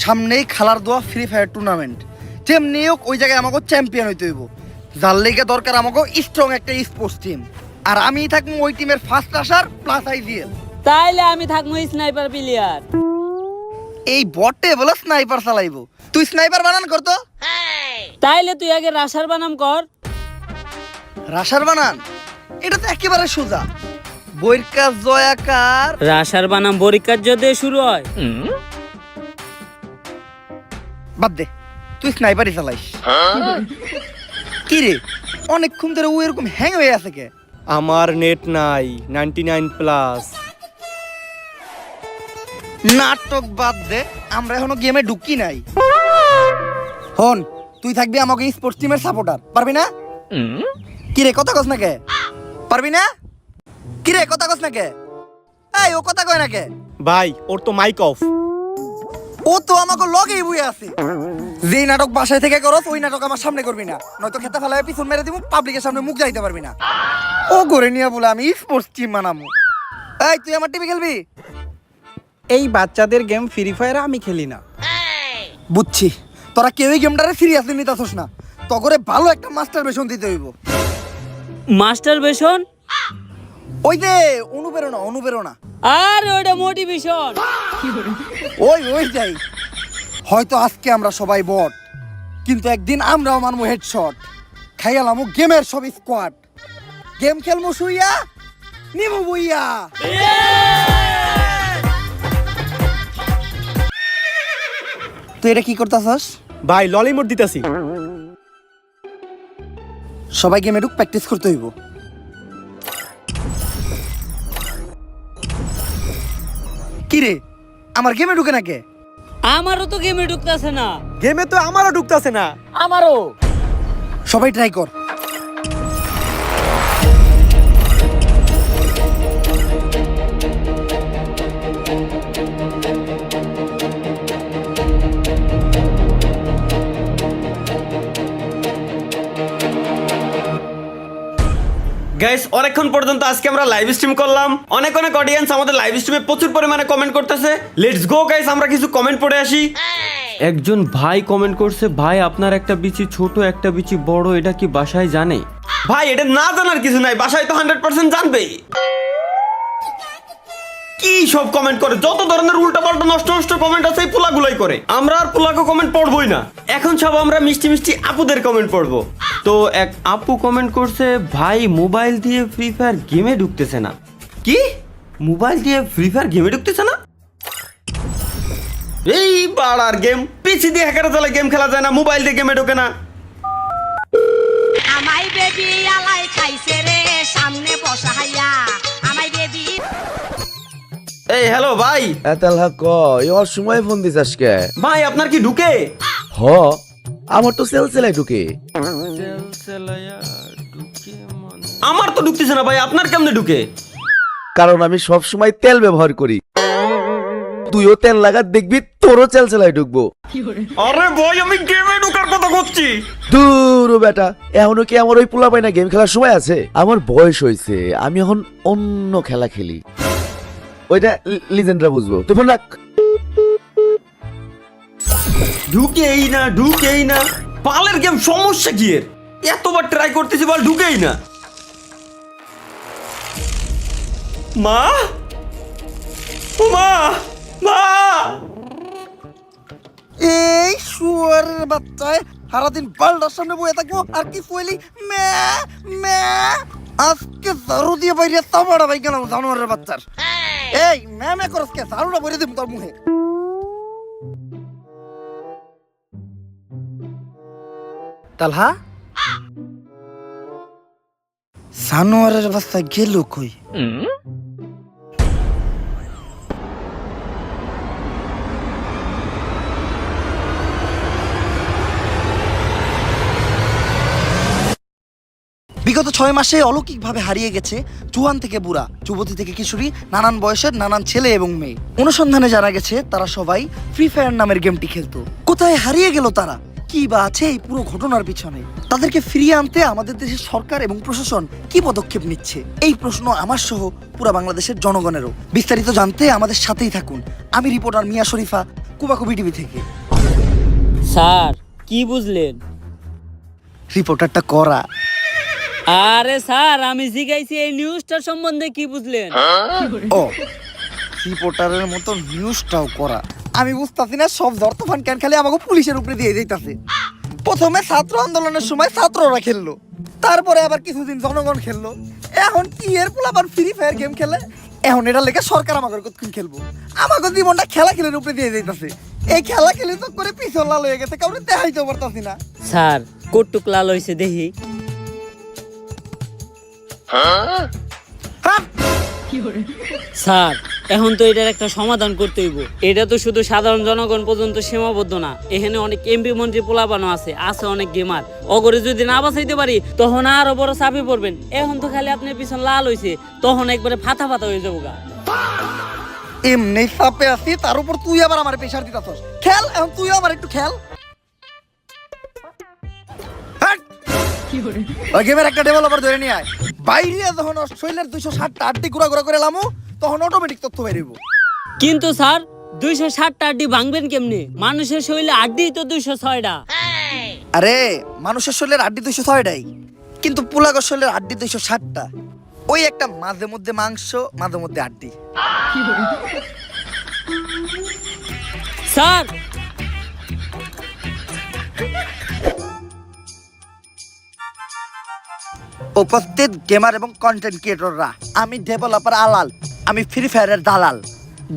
সামনেই খেলার দোয়া ফ্রি ফায়ার টুর্নামেন্ট, যেমনি হোক ওই জায়গায় আমাকে চ্যাম্পিয়ন হইতে হইব। যার লেগে দরকার আমাকে স্ট্রং একটা স্পোর্টস টিম, আর আমি থাকবো ওই টিমের ফার্স্ট আসার প্লাস আইজিএল। তাইলে আমি থাকবো স্নাইপার প্লেয়ার। এই বটে বলে স্নাইপার চালাইবো, তুই স্নাইপার বানান করতো। তাইলে তুই আগে রাশার বানাম কর। রাশার বানান এটা তো একেবারে সোজা, বইয়ের কাজ জয়াকার। রাশার বানাম পরীক্ষার যদি শুরু হয়। বাদ দে, তুই স্নাইপারই চালাইস। কি রে অনেকক্ষণ ধরে ও এরকম হ্যাং হয়ে আছে কে? আমার নেট নাই 99+। নাটক বাদ দে, আমরা এখনো গেমে ঢুকি নাই। হন, তুই থাকবি আমাকে স্পোর্টস টিমের সাপোর্টার, পারবি না? কি রে কথা কস না কে? পারবি না? কি রে কথা কস না কে? এই ও কথা কয় না কে? ভাই ওর তো মাইক অফ। ও তো আমাকে লগেই বই আছে। যেই নাটক বাসায় থেকে করস ওই নাটক আমার সামনে করবি না, নয়তো খেতে ফেলায় পিছন মেরে দিব, পাবলিকের সামনে মুখ যাইতে পারবি না। ও করে নিয়ে বলে আমি স্পোর্টস টিম বানাবো। এই তুই আমার টিমে খেলবি? এই বাচ্চাদের গেম ফ্রি ফায়ার আমি খেলি না। বুঝছি, তোরা কেউই গেমটারে সিরিয়াসলি নিতাছস না। তগরে ভালো একটা মাস্টার বেশন দিতে হইব। মাস্টার বেশন? ওই যে অনুপ্রেরণা, অনুপ্রেরণা। আর ওটা মোটিভেশন। ওই যাই। হয়তো আজকে আমরা সবাই বট, কিন্তু একদিন আমরাও মানবো হেডশট। খাইয়ালামু গেমের সব স্কোয়াড, গেম খেলমু শুইয়া নিমু বইয়া। তুই এটা কি করতাছস? ভাই ললিমোট দিতাছি। সবাই গেমে ঢুক, প্র্যাকটিস করতে হইব। কি রে আমার গেমে ঢুকে না কে? আমারও তো গেমে ঢুকতেছে না। গেমে তো আমারও ঢুকতাছে না। আমারও। সবাই ট্রাই কর। গাইস অনেকক্ষণ পর্যন্ত আজকে আমরা লাইভ স্ট্রিম করলাম, অনেক অনেক অডিয়েন্স আমাদের লাইভ স্ট্রিমে প্রচুর পরিমাণে কমেন্ট করতেছে। লেটস গো গাইস, আমরা কিছু কমেন্ট পড়ে আসি। একজন ভাই কমেন্ট করছে, ভাই আপনার একটা বিচি ছোট একটা বিচি বড়, এটা কি বাসায় জানে? ভাই এটা না জানার কিছু নাই, বাসায় তো 100% জানবেই। কি সব কমেন্ট করে, যত ধরনের উল্টাপাল্টা নষ্ট নষ্ট কমেন্ট আছে এই পোলাগুলাই করে। আমরা আর পোলাকে কমেন্ট পড়বই না, এখন সব আমরা মিষ্টি মিষ্টি আপুদের কমেন্ট পড়বো। তো এক আপু কমেন্ট করছে, ভাই মোবাইল দিয়ে ফ্রি ফায়ার গেমে ঢুকতেছে না। কি মোবাইল দিয়ে ফ্রি ফায়ার গেমে ঢুকতেছে না? এই বাড়ার গেম, পিসি দিয়ে হ্যাকার চালায় গেম খেলা যায় না, মোবাইল দিয়ে গেমে ঢোকে না। আমাই বেবি আলাই খাইছে রে সামনে বসাইয়া আমাই বেবি। এই হ্যালো ভাই। এতালহা ক এর সময় ফোন দিস আজকে? ভাই আপনার কি ঢুকে? হ, আমার তো সেলসেলাই ঢুকে। আমার তো ঢুকতেছে না ভাই, আপনার কেমনে ঢুকে? কারণ আমি সব সময় তেল ব্যবহার করি। তুইও তেল লাগা দেখবি তোরও সেলসেলাই ঢুকবো। আরে ভাই আমি গেমে ঢোকার কথা বলছি। দূর বেটা, এখনো কি আমার ওই পোলা পাই না গেম খেলার সময় আছে? আমার বয়স হয়েছে, আমি এখন অন্য খেলা খেলি। ওইটা লিজেন্ডরা বুঝবো। তুই ফোন রাখ। ঢুকেই না ঢুকেই না, পালের গেম সমস্যা কি এর? এতবার ট্রাই করতেছি বল ঢুকেই না। মা মা মা, এই শুয়ারের বাচ্চায় সারাদিন বালটার সামনে বয়ে থাকবো আর কি ফুয়েলি মে মে। আজকে ঝাড়ু দিয়ে বাইরে তামাড়া ভাই গেলাম জানোয়ারের বাচ্চার। এই মে মে করস কে? ঝাড়ুটা বইরে দিব তোর মুখে। তালহা জানোয়ারের বাচ্চা গেল কই? বিগত 6 মাসে অলৌকিকভাবে হারিয়ে গেছে জুয়ান থেকে বুড়া, যুবতী থেকে কিশোরী, নানান বয়সের নানান ছেলে এবং মেয়ে। অনুসন্ধানে জানা গেছে তারা সবাই ফ্রি ফায়ার নামের গেমটি খেলতো। কোথায় হারিয়ে গেল তারা? কি বা আছে এই পুরো ঘটনার পিছনে? তাদেরকে ফিরিয়ে আনতে আমাদের দেশের সরকার এবং প্রশাসন কি পদক্ষেপ নিচ্ছে? এই প্রশ্ন আমার সহ পুরো বাংলাদেশের জনগণেরও। বিস্তারিত জানতে আমাদের সাথেই থাকুন। আমি রিপোর্টার মিয়া শরীফা। কুবাকুবি টিভি থেকে। স্যার কি বুঝলেন? রিপোর্টারটা করা। আরে স্যার আমি জিজ্ঞাসি এই নিউজটার সম্বন্ধে কি বুঝলেন? ও, রিপোর্টারের মতো নিউজটাও করা। আমি বুঝতাছি না সব জর্তফান কেন খালি আমাকে পুলিশের উপরে দিয়ে দিতেছে। প্রথমে ছাত্র আন্দোলনের সময় ছাত্ররা খেললো, তারপরে আবার কিছুদিন জনগণ খেললো, এখন কি এর পোলাপান ফ্রি ফায়ার গেম খেলে। এখন এটা লেগে সরকার আমাকে কতক্ষণ খেলবো, আমাকে জীবনটা খেলা খেলের উপরে দিয়ে দিতেছে। এই খেলা খেলে তো করে পিছন লাল হয়ে গেছে, কাউরে দেখাইতে পারতাছি না। স্যার কটুক লাল হয়েছে দেখি। হাট! স্যার এখন তো এটার একটা সমাধান করতে হইব। এটা তো শুধু সাধারণ জনগণ পর্যন্ত সীমাবদ্ধ না, এখানে অনেক এমপি মন্ত্রী পোলাপানো আছে অনেক গেমার। অগরে যদি না বাঁচাইতে পারি তখন আরো বড় চাপে পড়বেন। এখন তো খালি আপনার পিছন লাল হয়েছে, তখন একবারে ফাতা ফাতা হয়ে যাবো গা। এমনি চাপে আছি, তার উপর তুই আবার আমার প্রেশার দিতাছস। খেল, এখন তুই আমার একটু খেল। হাট! ওই গেমের একটা ডেভেলপার ধরে নিয়ে আয়। বাইরে যখন অস্ট্রেলিয়ার 260টা আড্ডি ঘুরা ঘুরা করে লামু, তখন অটোমেটিক তথ্য বেরিয়ে। কিন্তু স্যার 260টা আড্ডি ভাঙবেন কেমনে? মানুষের শরীরে আড্ডি তো 206টা। আরে মানুষের শরীরের আড্ডি 206টাই, কিন্তু পোলাগর শরীরের আড্ডি 260টা। ওই একটা মাঝে মধ্যে মাংস, মাঝে মধ্যে আড্ডি। স্যার উপস্থিত গেমার এবং কন্টেন্ট ক্রিয়েটররা, আমি ডেভেলপার আলাল, আমি ফ্রি ফায়ারের দালাল।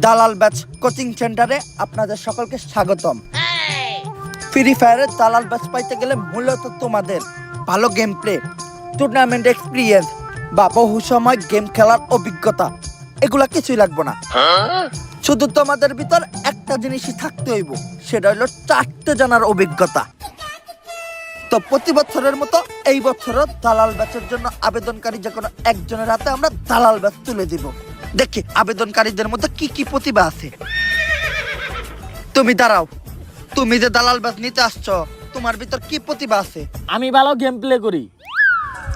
দালাল ব্যাচ কোচিং সেন্টারে আপনাদের সকলকে স্বাগতম। ফ্রি ফায়ারের দালাল ব্যাচ পাইতে গেলে মূলত তোমাদের ভালো গেম প্লে, টুর্নামেন্ট এক্সপিরিয়েন্স বা বহু সময় গেম খেলার অভিজ্ঞতা, এগুলা কিছুই লাগবে না। শুধু তোমাদের ভিতর একটা জিনিসই থাকতে হইব, সেটা হলো চারটে জানার অভিজ্ঞতা। তো প্রতি বছরের মতো এই বছরও দালাল ব্যাচের জন্য আবেদনকারী যে কোনো একজনের হাতে আমরা দালাল ব্যাচ তুলে দিব। দেখি আবেদনকারীদের মধ্যে কি কি প্রতিভা আছে। তুমি দাঁড়াও, তুমি যে দালাল ব্যাচ নিতে আসছো, তোমার ভিতর কি প্রতিভা আছে? আমি ভালো গেম প্লে করি।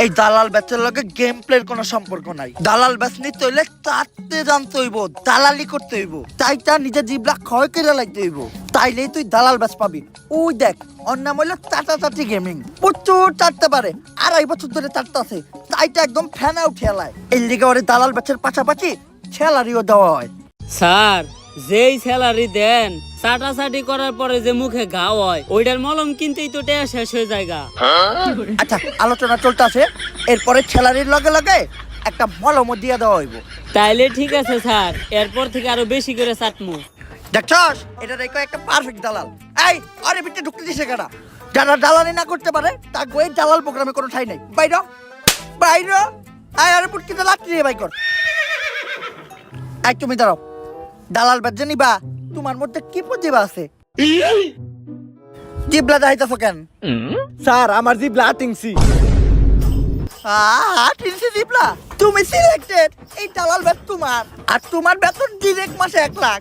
এই দালাল ব্যাচের লগে গেম প্লের কোনো সম্পর্ক নাই। দালাল ব্যাচ নিতে হইলে চারটে জানতে হইব, দালালি করতে হইব, তাইটা নিজের জিবলা ক্ষয় করে লাগতে হইব, তাইলেই তুই দালাল ব্যাচ পাবি। ওই দেখ, ওর নাম হইলো চাটাচাটি গেমিং, প্রচুর চাটতে পারে, 2.5 বছর ধরে চাটতে আছে, তাইটা একদম ফ্যান আউট খেলায়। এই লিগে ওরে দালাল ব্যাচের পাশাপাশি স্যালারিও দেওয়া হয়। স্যার যেই স্যালারি দেন, চাটাচাটি করার পরে যে মুখে ঘা হয়, ওইটার মলম কিনতেই তো টাকা শেষ হয়ে যায় গা। আচ্ছা, আলোচনা চলতেছে, এরপরে স্যালারির লগে লগে একটা মলমও দিয়ে দেওয়া হইব। তাইলে ঠিক আছে স্যার, এরপর থেকে আরো বেশি করে চাটমু। দেখছস, এটা দেখো একটা পারফেক্ট দালাল। এই আরে ভিতরে ঢুকতে দিছে কেডা? যারা দালালি না করতে পারে তার ওই দালাল প্রোগ্রামে কোনো ঠাই নাই। বাইরে বাইরে আয়, আরে পুটকিতে লাঠি দিয়ে বাই কর। এই তুমি দাঁড়াও, দালাল বাজে নিবা, তোমার মধ্যে কি প্রতিভা আছে? জিবলা যাইতাছো কেন? স্যার আমার জি ব্লাটিংসি। টিনসি জিবলা, তুমি সিলেক্টেড। এই দালাল ব্যাচ তোমার, আর তোমার বেতন ডিরেক্ট মাসে 1 লাখ।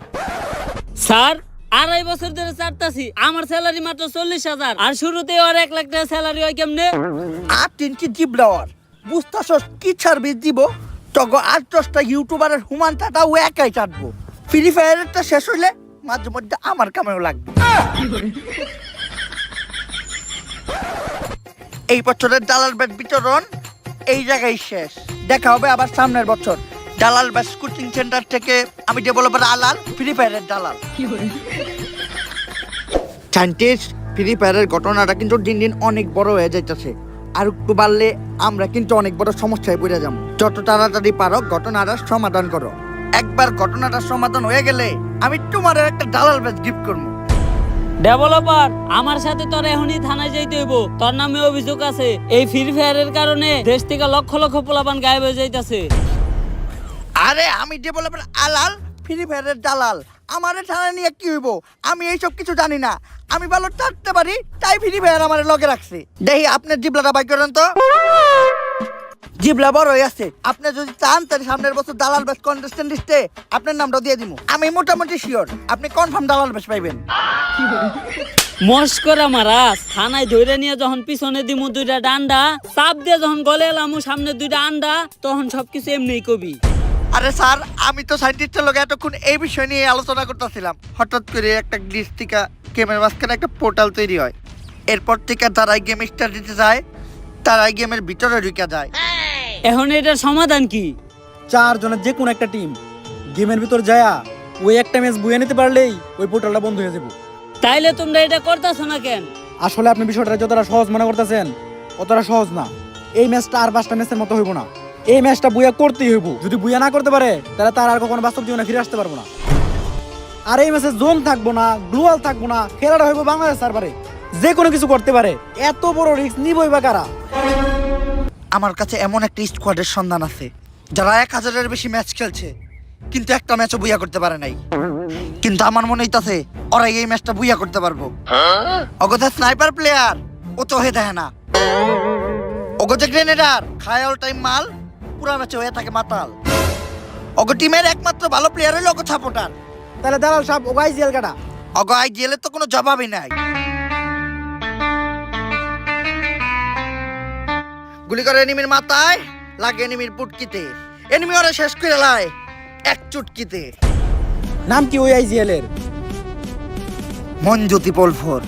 স্যার 2.5 বছর ধরে চাটতাছি, আমার স্যালারি মাত্র 40,000, আর শুরুতে আর 1 লাখ টাকা স্যালারি হয় কেমনে? আর টিনসি জিবলাওয়ার বুঝতাছস কি সার্ভিস দিব? তগো 8-10টা ইউটিউবারের হুমান টাটা ও একাই চাটবো। ফ্রি ফায়ারেরটা শেষ হইলে মাঝে মধ্যে আমার কামেও লাগবে। এই বছরের দালাল ব্যাচ বিতরণ এই জায়গায় শেষ। দেখা হবে আবার সামনের বছর। দালাল ব্যাচ কোচিং সেন্টার থেকে আমি ডেভেলপার আলাল, ফ্রি ফায়ারের দালাল। সায়েন্টিস্ট, ফ্রি ফায়ারের ঘটনাটা কিন্তু দিন দিন অনেক বড় হয়ে যাইতেছে, আর একটু বাড়লে আমরা কিন্তু অনেক বড় সমস্যায় পড়ে যাবো। যত তাড়াতাড়ি পারো ঘটনাটার সমাধান করো। একবার ঘটনাটার সমাধান হয়ে গেলে আমি তোমার একটা দালাল ব্যাচ গিফট করবো। ডেভেলপার, আমার সাথে তোর এখনই থানায় যাইতে হইব, তোর নামে অভিযোগ আছে। এই ফ্রি ফায়ারের কারণে দেশ থেকে লক্ষ লক্ষ পোলাপান গায়েব হয়ে যাইতাছে। আরে আমি ডেভেলপার আলাল, ফ্রি ফায়ারের দালাল, আমারে থানা নিয়ে কি হইব? আমি এইসব কিছু জানি না। আমি ভালো চাটতে পারি, তাই ফ্রি ফায়ার আমার লগে রাখছে। দেখি আপনার জিবলাটা বাই করেন তো। জিবলা বড় হয়ে আছে, আপনি যদি চান তাহলে সামনের বছর দালাল ব্যাচ কন্টেস্টেন্ট লিস্টে আপনার নামটা দিয়ে দিব। আমি মোটামুটি শিওর আপনি কনফার্ম দালাল ব্যাচ পাইবেন। মস্করা মারাস, থানায় ধরে নিয়ে যখন পিছনে দিমু 2টা ডান্ডা, চাপ দিয়ে যখন গলে এলামু সামনে 2টা আন্ডা, তখন সবকিছু এমনিই কবি। আরে স্যার, আমি তো সায়েন্টিস্টের লগে এতক্ষণ এই বিষয় নিয়ে আলোচনা করতেছিলাম। হঠাৎ করে একটা গ্লিচ থেকে গেমের মাঝখানে একটা পোর্টাল তৈরি হয়। এরপর থেকে যারা গেম স্টার্ট দিতে যায় তারা গেমের ভিতরে ঢুকে যায়। এখন এটার সমাধান কি? 4 জনের যে কোনো একটা টিম গেমের ভিতর যায়া ওই একটা ম্যাচ বুয়ে নিতে পারলেই ওই পোর্টালটা বন্ধ হয়ে যাবে। তাইলে তোমরা এটা করতেছো না কেন? আসলে আপনি বিষয়টা যতটা সহজ মনে করতেছেন অতটা সহজ না। এই ম্যাচটা আর 5টা ম্যাচের মতো হইব না। এই ম্যাচটা বুয়া করতেই হইব। যদি বুয়া না করতে পারে তাহলে তার আর কখনো বাস্তব জীবনে ফিরে আসতে পারবো না। আর এই ম্যাচে জোন থাকবো না, গ্লোয়াল থাকবো না, খেলাটা হইব বাংলাদেশ সার্ভারে। যে কোনো কিছু করতে পারে, এত বড় রিস্ক নিবই বা কারা? আমার কাছে এমন একটা স্কোয়াডের সন্ধান আছে যারা 1000-এর বেশি ম্যাচ খেলছে কিন্তু একটা ম্যাচও বুইয়া করতে পারে নাই। কিন্তু আমার মনে হইতাছে ওরা এই ম্যাচটা বুইয়া করতে পারবো। অগথা স্নাইপার প্লেয়ার ও তো হয়ে দেয় না। অগথা গ্রেনেডার খায় অল টাইম মাল, পুরা ম্যাচে হয়ে থাকে মাতাল। অগ টিমের একমাত্র ভালো প্লেয়ার হলো অগ সাপোর্টার। তাহলে দালাল সাহেব ওগাই জেল কাটা। অগ আইজিএলের তো কোনো জবাবই নাই। গুলি করে এনিমির মাথায়, লাগে এনিমির পুটকিতে, এনিমি ওরা শেষ করে লাই এক চুটকিতে। নাম কি ওই আইজিএল এর? মনজ্যোতি পলফর।